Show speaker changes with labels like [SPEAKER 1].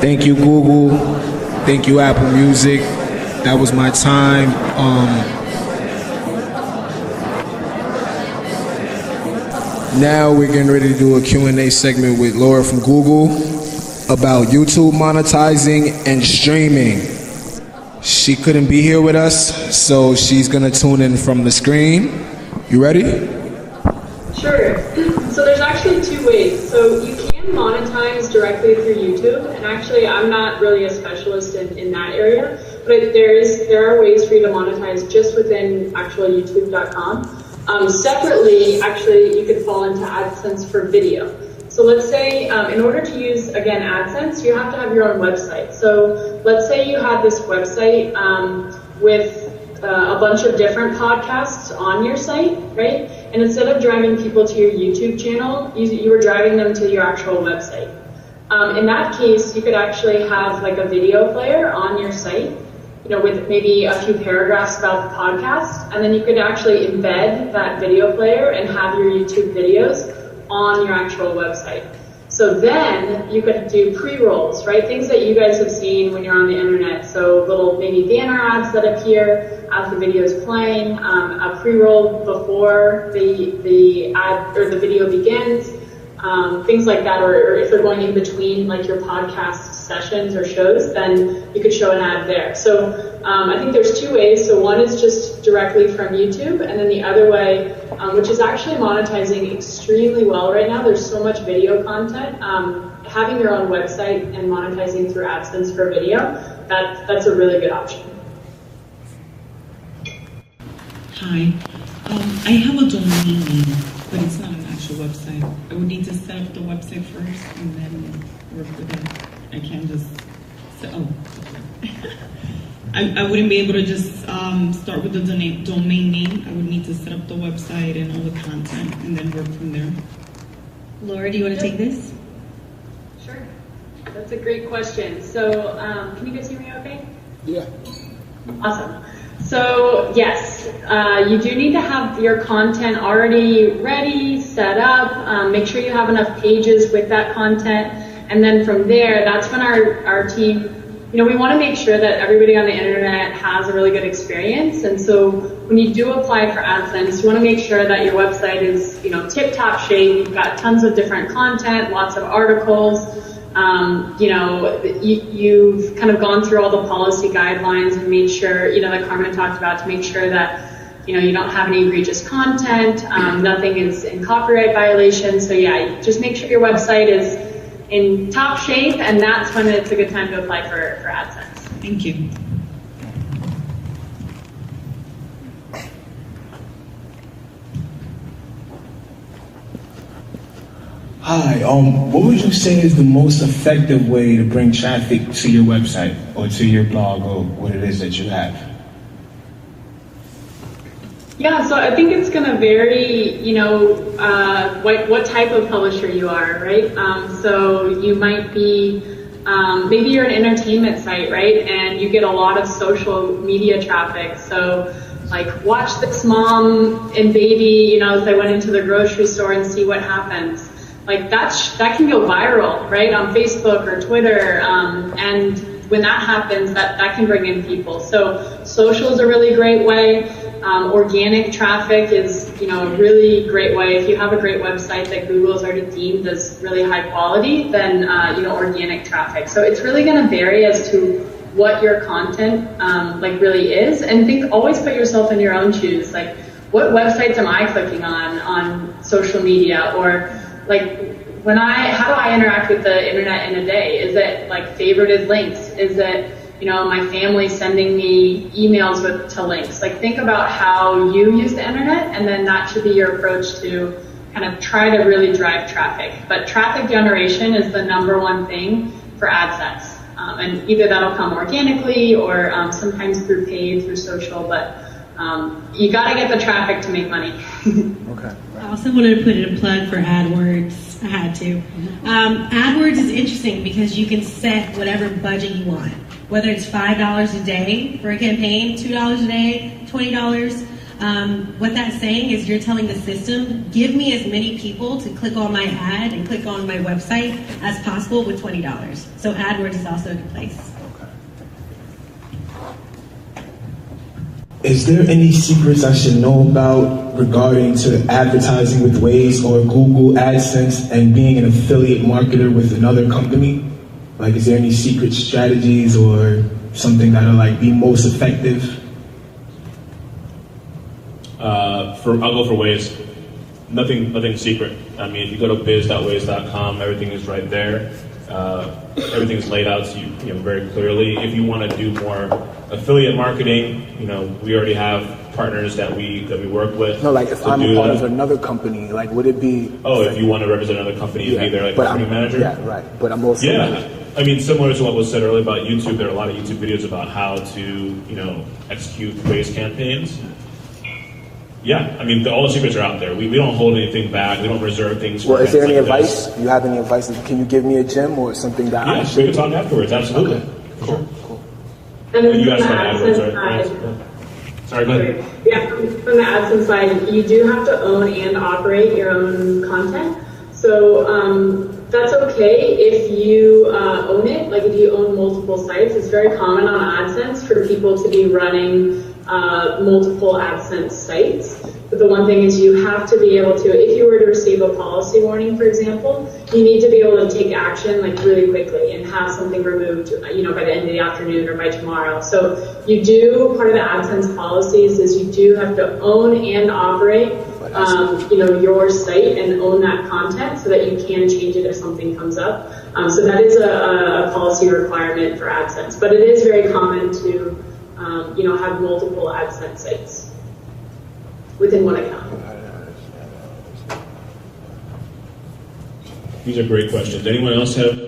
[SPEAKER 1] Thank you, Google. Thank you, Apple Music. That was my time. Now we're getting ready to do a Q&A segment with Laura from Google about YouTube monetizing and streaming. She couldn't be here with us, so she's gonna tune in from the screen. You ready?
[SPEAKER 2] Sure. So there's actually two ways. So you can monetize directly through YouTube, and actually I'm not really a specialist in that area, but there are ways for you to monetize just within actual YouTube.com. Separately, actually, you could fall into AdSense for video. So let's say, in order to use, again, AdSense, you have to have your own website. So let's say you had this website with a bunch of different podcasts on your site, right? And instead of driving people to your YouTube channel, you were driving them to your actual website. In that case, you could actually have like a video player on your site, with maybe a few paragraphs about the podcast, and then you could actually embed that video player and have your YouTube videos on your actual website. So then you could do pre-rolls, right? Things that you guys have seen when you're on the internet. So little maybe banner ads that appear as the video is playing, a pre-roll before the ad or the video begins, things like that. Or if you're going in between like your podcast sessions or shows, then you could show an ad there. So I think there's two ways. So one is just directly from YouTube, and then the other way, which is actually monetizing extremely well right now. There's so much video content. Having your own website and monetizing through AdSense for video, that's a really good option.
[SPEAKER 3] Hi, I have a domain name, but it's not an actual website. I would need to set up the website first and then work with it. I can't just say, I wouldn't be able to just start with the domain name. I would need to set up the website and all the content and then work from there.
[SPEAKER 4] Laura, do you want to take this?
[SPEAKER 2] Sure. That's a great question. So can you guys hear me okay?
[SPEAKER 1] Yeah.
[SPEAKER 2] Awesome. So yes, you do need to have your content already ready, set up, make sure you have enough pages with that content, and then from there, that's when our team, we want to make sure that everybody on the internet has a really good experience, and so when you do apply for AdSense, you want to make sure that your website is, tip-top shape, you've got tons of different content, lots of articles, you've kind of gone through all the policy guidelines and made sure, that Carmen talked about, to make sure that, you don't have any egregious content, nothing is in copyright violation. So yeah, just make sure your website is in top shape, and that's when it's a good time to apply for AdSense.
[SPEAKER 3] Thank you.
[SPEAKER 1] Hi, what would you say is the most effective way to bring traffic to your website or to your blog or what it is that you have?
[SPEAKER 2] Yeah, so I think it's going to vary, what type of publisher you are, right? So you might be, maybe you're an entertainment site, right? And you get a lot of social media traffic. So like, watch this mom and baby, as they went into the grocery store and see what happens. Like that can go viral, right? On Facebook or Twitter. And when that happens, that can bring in people. So social is a really great way. Organic traffic is, a really great way. If you have a great website that Google has already deemed as really high quality, then, organic traffic. So it's really going to vary as to what your content, really is. And always put yourself in your own shoes. Like, what websites am I clicking on social media? Or how do I interact with the internet in a day? Is it like favorited links? Is it, my family sending me emails to links? Like, think about how you use the internet, and then that should be your approach to kind of try to really drive traffic. But traffic generation is the number one thing for AdSense. And either that'll come organically or sometimes through paid, through social, but you gotta get the traffic to make money.
[SPEAKER 4] Okay. I also wanted to put in a plug for AdWords. I had to. AdWords is interesting because you can set whatever budget you want. Whether it's $5 a day for a campaign, $2 a day, $20. What that's saying is you're telling the system, give me as many people to click on my ad and click on my website as possible with $20. So AdWords is also a good place.
[SPEAKER 1] Is there any secrets I should know about regarding to advertising with Waze or Google AdSense and being an affiliate marketer with another company? Like, is there any secret strategies or something that'll like be most effective?
[SPEAKER 5] I'll go for Waze. Nothing secret. I mean, if you go to biz.waze.com, everything is right there. Everything is laid out to you know, very clearly. If you want to do more affiliate marketing, you know, we already have partners that we work with.
[SPEAKER 1] No, like if I'm a part of another company, like would it be?
[SPEAKER 5] Oh, if you want to represent another company, you'd be there like marketing manager.
[SPEAKER 1] Yeah, right. But I'm also.
[SPEAKER 5] Yeah, I mean, similar to what was said earlier about YouTube, there are a lot of YouTube videos about how to, you know, execute Waze campaigns. Yeah, I mean, all the secrets are out there. We don't hold anything back. We don't reserve things.
[SPEAKER 1] Well, is there any advice? Do you have any advice? Can you give me a gem or something that I should?
[SPEAKER 5] We can talk afterwards. Absolutely.
[SPEAKER 1] Okay. Cool.
[SPEAKER 2] And then
[SPEAKER 5] You
[SPEAKER 2] from
[SPEAKER 5] asked
[SPEAKER 2] the
[SPEAKER 5] about AdWords,
[SPEAKER 2] AdSense
[SPEAKER 5] right?
[SPEAKER 2] side,
[SPEAKER 5] Sorry, go ahead.
[SPEAKER 2] yeah, from the AdSense side, you do have to own and operate your own content. So that's okay if you own it. Like if you own multiple sites, it's very common on AdSense for people to be running multiple AdSense sites. But the one thing is you have to be able to, if you were to receive a policy warning, for example, you need to be able to take action like really quickly and have something removed, you know, by the end of the afternoon or by tomorrow. So you do, part of the AdSense policies is you do have to own and operate, you know, your site and own that content so that you can change it if something comes up. So that is a policy requirement for AdSense, but it is very common to, you know, have multiple AdSense sites within one account.
[SPEAKER 5] These are great questions. Anyone else have